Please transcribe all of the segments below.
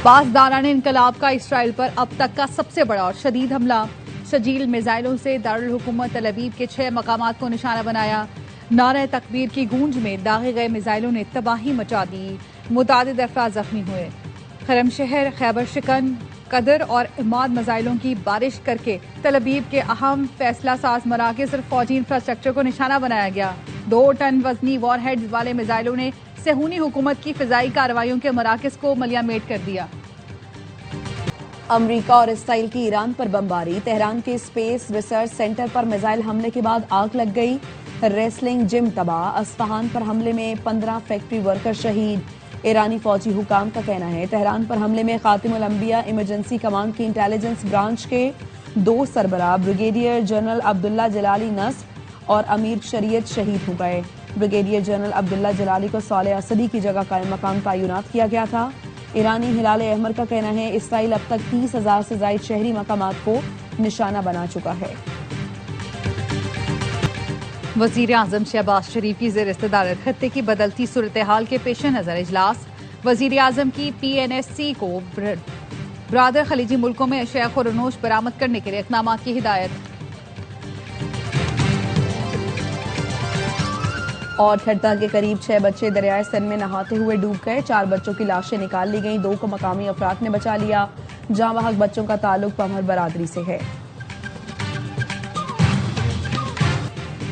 पासदारान इनकलाब का इसराइल पर अब तक का सबसे बड़ा और शदीद हमला। शजील मिसाइलों से दारुल हुकूमत तल अवीव के 6 मकामात को निशाना बनाया। नारे तकबीर की गूंज में दागे गए मिसाइलों ने तबाही मचा दी। मुतादिद अफराद जख्मी हुए। खरम शहर, खैबर शिकन, कदर और इमाद मिसाइलों की बारिश करके तल अवीव के अहम फैसला साज मराकज़ और फौजी इंफ्रास्ट्रक्चर को निशाना बनाया गया। 2 टन वजनी वॉरहेड्स वाले मिसाइलों ने सेहूनी हुकूमत की फिजाई कार्रवाइयों के मराकज़ को मलियामेट कर दिया। अमरीका और इसराइल की ईरान पर बमबारी। तेहरान के स्पेस रिसर्च सेंटर पर मिसाइल हमले के बाद आग लग गई। रेसलिंग जिम तबाह। अस्फहान पर हमले में 15 फैक्ट्री वर्कर शहीद। ईरानी फौजी हुकाम का कहना है तेहरान पर हमले में खातिमुल अंबिया इमरजेंसी कमांड की इंटेलिजेंस ब्रांच के 2 सरबराह ब्रिगेडियर जनरल अब्दुल्ला जलाली नस्ब और अमीर शरीयत शहीद हो गए। ब्रिगेडियर जनरल अब्दुल्ला जलाली को साले असदी की जगह कायम मकाम तैनात किया गया था। ईरानी हिलाल अहमर का कहना है इसराइल अब तक 30,000 से ज्यादा शहरी मकामात को निशाना बना चुका है। वजीर आजम शहबाज शरीफ की ज़ेर इस्तदारत खत्ते की बदलती सूरत हाल के पेश नजर इजलास। वजीर आजम की PNSC को ब्रादर खलीजी मुल्कों में अशिया खुरनोश बरामद करने के लिए इक़दामात की हिदायत। और ठट्टा के करीब 6 बच्चे दरियाए सिंध में नहाते हुए डूब गए। 4 बच्चों की लाशें निकाल ली गईं। 2 को मकामी अफराद ने बचा लिया। जहां वहां बच्चों का ताल्लुक पमर बरादरी से है।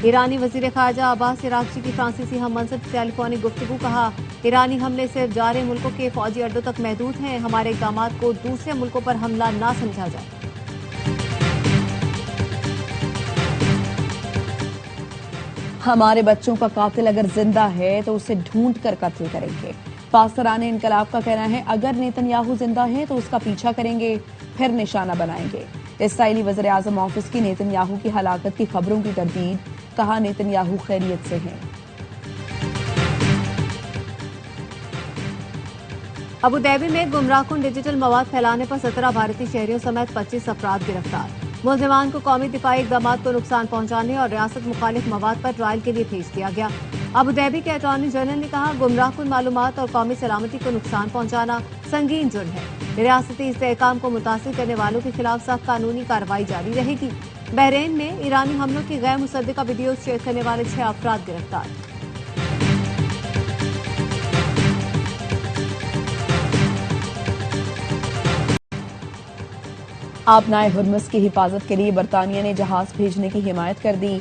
ईरानी वजीर खारजा अब्बास इराक़ची की फ्रांसीसी हम मनसब टेलीफोनिक गुफ्तगू। कहा ईरानी हमले सिर्फ जारे मुल्कों के फौजी अड्डों तक महदूद हैं। हमारे इक़दामात को दूसरे मुल्कों पर हमला ना समझा जाए। हमारे बच्चों का कातिल अगर जिंदा है तो उसे ढूंढ कर कत्ल करेंगे। पासदारान इनकलाब का कहना है अगर नेतन्याहू जिंदा है तो उसका पीछा करेंगे, फिर निशाना बनाएंगे। इसराइली वज़ीर आज़म ऑफिस की नेतन्याहू की हलाकत की खबरों की तरदीद। कहा नेतन्याहू खैरियत से हैं। अबू धाबी में गुमराहकुन डिजिटल मवाद फैलाने पर 17 भारतीय शहरियों समेत 25 अफराद गिरफ्तार। मुलजिमान को कौमी दिफाई इक़दामात को नुकसान पहुंचाने और रियासत मुखालिफ मवाद पर ट्रायल के लिए भेज दिया गया। अबू धाबी के अटॉर्नी जनरल ने कहा गुमराहकुन मालूमात और कौमी सलामती को नुकसान पहुंचाना संगीन जुर्म है। रियासती इस्तेहकाम को मुतासिर करने वालों के खिलाफ सख्त कानूनी कार्रवाई जारी रहेगी। बहरीन में ईरानी हमलों की गैर मुसद्दिका वीडियो शेयर करने वाले 6 अफराद गिरफ्तार। आपनाए हुर्मुज़ की हिफाजत के लिए बरतानिया ने जहाज भेजने की हिमायत कर दी।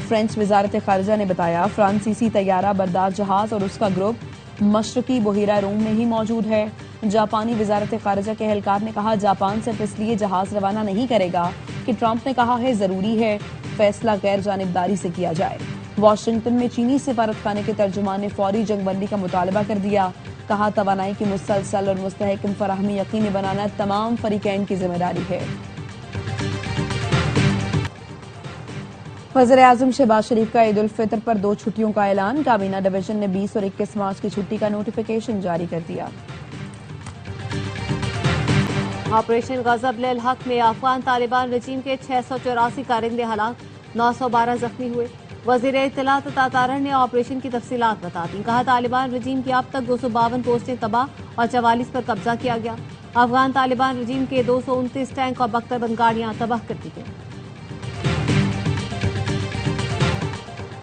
फ्रेंच वजारत खारजा ने बताया फ्रांसीसी तैयारा बरदार जहाज और उसका ग्रुप मशरकी बहिरा रूम में ही मौजूद है। जापानी वजारत खारजा के एहलकार ने कहा जापान सिर्फ इसलिए जहाज रवाना नहीं करेगा कि ट्रंप ने कहा है जरूरी है फैसला गैर जानिबदारी से किया जाए। वाशिंगटन में चीनी सफारतखाने के तर्जुमान ने फौरी जंगबंदी का मुतालबा कर दिया। कहा तवानाई की मुसलसल और मुस्तहकम फराहमी यकीनी बनाना तमाम फरीकैन की जिम्मेदारी है। वज़ीर आज़म शहबाज शरीफ का ईद उल फितर पर 2 छुट्टियों का ऐलान। काबीना डिवीजन ने 20 और 21 मार्च की छुट्टी का नोटिफिकेशन जारी कर दिया। ऑपरेशन गजब हक में अफगान तालिबान रजीम के 684 कारिंदे हलाक, 912 जख्मी हुए। वजीर इत्तलात तातारन ने ऑपरेशन की तफसीलात बता दी। कहा तालिबान रजीम की अब तक 252 पोस्टें तबाह और 44 पर कब्जा किया गया। अफगान तालिबान रजीम के 229 टैंक और बख्तरबंद गाड़ियां तबाह कर दी गई।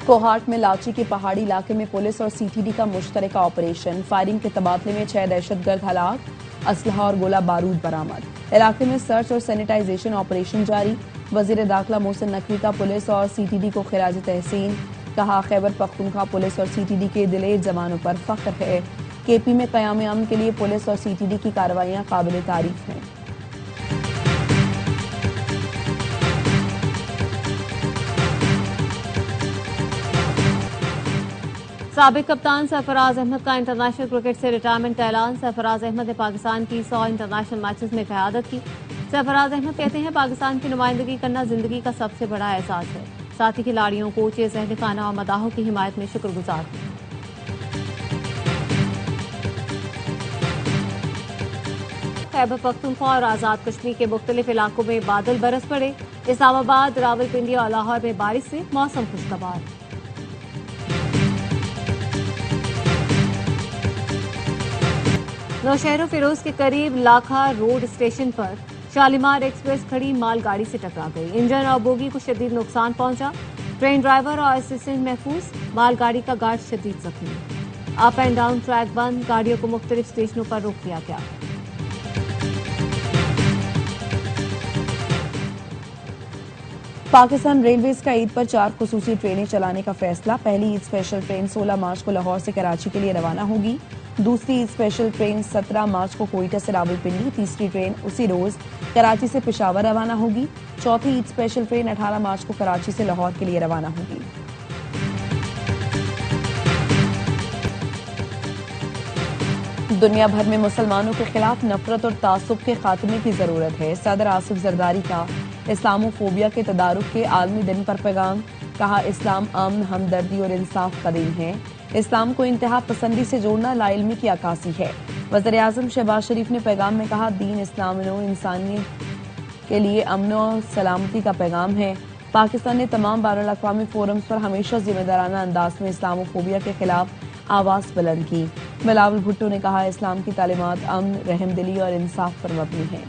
कोहाट में लाची के पहाड़ी इलाके में पुलिस और CTD का मुश्तरका ऑपरेशन। फायरिंग के तबादले में 6 दहशतगर्द हलाक, असलहा और गोला बारूद बरामद। इलाके में सर्च और सैनिटाइजेशन ऑपरेशन जारी। वजीर दाखिला मोहसिन नकवी का पुलिस और CTD को खिराज तहसीन। कहा खैबर पख्तूनख्वा पुलिस और CTD के दिलेर जवानों पर फख्र है। KP में क़याम अमन के लिए पुलिस और CTD की कार्रवाइयां काबिल तारीफ हैं। साबिक कप्तान सरफराज अहमद का इंटरनेशनल क्रिकेट से रिटायरमेंट का ऐलान। सरफराज अहमद ने पाकिस्तान की 100 इंटरनेशनल मैचेस में क़यादत की। सरफराज अहमद कहते हैं पाकिस्तान की नुमाइंदगी करना जिंदगी का सबसे बड़ा एहसास है। साथी खिलाड़ियों, कोचेज, अहल खाना और मदाहों की हिमायत में शुक्रगुजार हैं। खैबर पख्तूनख्वा और आजाद कश्मीर के मुख्तलिफ इलाकों में बादल बरस पड़े। इस्लामाबाद, रावलपिंडी और लाहौर में बारिश से मौसम खुशगवार। नौशहरों फिरोज के करीब लाखा रोड स्टेशन पर शालीमार एक्सप्रेस खड़ी मालगाड़ी से टकरा गई। इंजन और बोगी को शदीद नुकसान पहुंचा। ट्रेन ड्राइवर और असिस्टेंट महफूज, मालगाड़ी का गार्ड शदीद जख्मी। अप एंड डाउन ट्रैक बंद, गाड़ियों को मुख्तलिफ स्टेशनों पर रोक दिया गया। पाकिस्तान रेलवेज का ईद पर 4 खुसूसी ट्रेनें चलाने का फैसला। पहली ईद स्पेशल ट्रेन 16 मार्च को लाहौर से कराची के लिए रवाना होगी। दूसरी ईद स्पेशल ट्रेन 17 मार्च को कोयटा से रावलपिंडी। तीसरी ट्रेन उसी रोज कराची से पेशावर रवाना होगी। चौथी ईद स्पेशल ट्रेन 18 मार्च को कराची से लाहौर के लिए रवाना होगी। दुनिया भर में मुसलमानों के खिलाफ नफरत और तासुब के खात्मे की जरूरत है। सदर आसिफ जरदारी का इस्लामोफोबिया के तदारुक के आलमी दिन पर पैगाम। कहा, इस्लाम अमन, हमदर्दी और इंसाफ का दिन है। इस्लाम को इंतहा पसंदी से जोड़ना लाइल्मी की अक्कासी है। वज़ीर-ए-आज़म शहबाज शरीफ ने पैगाम में कहा, दीन इस्लाम इंसानियत के लिए अमन और सलामती का पैगाम है। पाकिस्तान ने तमाम बैनुल-अक़वामी फोरम्स पर हमेशा जिम्मेदाराना अंदाज में इस्लामोफोबिया के खिलाफ आवाज बुलंद की। बिलावल भुट्टो ने कहा, इस्लाम की तालीमात अमन, रहमदिली और इंसाफ पर मबनी है।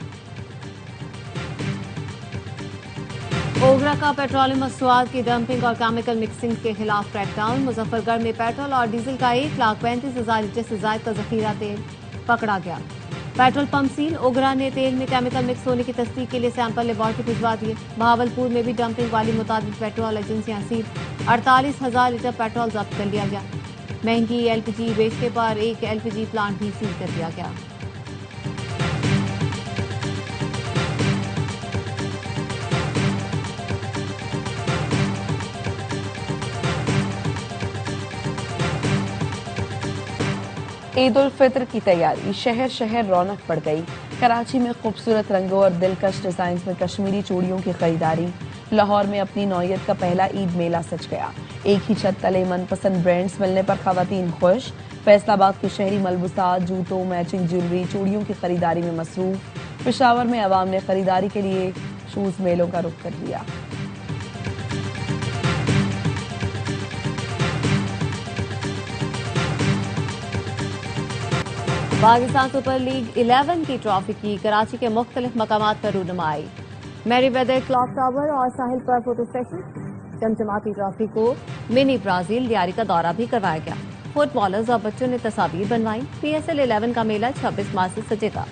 ओगरा का पेट्रोलियम मसनूआत की डंपिंग और केमिकल मिक्सिंग के खिलाफ क्रैकडाउन। मुजफ्फरगढ़ में पेट्रोल और डीजल का 1,35,000 लीटर से ज्यादा का जखीरा तेल पकड़ा गया। Petrol pump seal. ओगरा ने तेल में केमिकल मिक्स होने की तस्दीक के लिए सैंपल लेबॉर्ट्री भिजवा दिए। बहावलपुर में भी डंपिंग वाली मुताबिक पेट्रोल एजेंसियां सील। 48,000 लीटर पेट्रोल जब्त कर लिया गया। महंगी एलपीजी बेचने पर एक एलपीजी प्लांट भी सील कर दिया गया। ईद उल फित्र की तैयारी। शहर शहर रौनक बढ़ गई। कराची में खूबसूरत रंगों और दिलकश डिजाइन में कश्मीरी चूड़ियों की खरीदारी। लाहौर में अपनी नौयत का पहला ईद मेला सज गया। एक ही छत तले मनपसंद ब्रांड्स मिलने पर खवातीन खुश। फैसलाबाद के शहरी मलबूसात, जूतों, मैचिंग ज्वेलरी, चूड़ियों की खरीदारी में मसरूफ। पेशावर में अवाम ने खरीदारी के लिए शूज मेलों का रुख कर लिया। पाकिस्तान सुपर लीग 11 की ट्रॉफी की कराची के मुख्तलिफ मकामात पर रूनुमाई। मैरीवेदर क्लॉक टावर और साहिल पर फोटो सेशन। चमचमाती ट्रॉफी को मिनी ब्राजील लियारी का दौरा भी करवाया गया। फुटबॉलर्स और बच्चों ने तस्वीर बनवाई। PSL 11 का मेला 26 मार्च से सजेगा।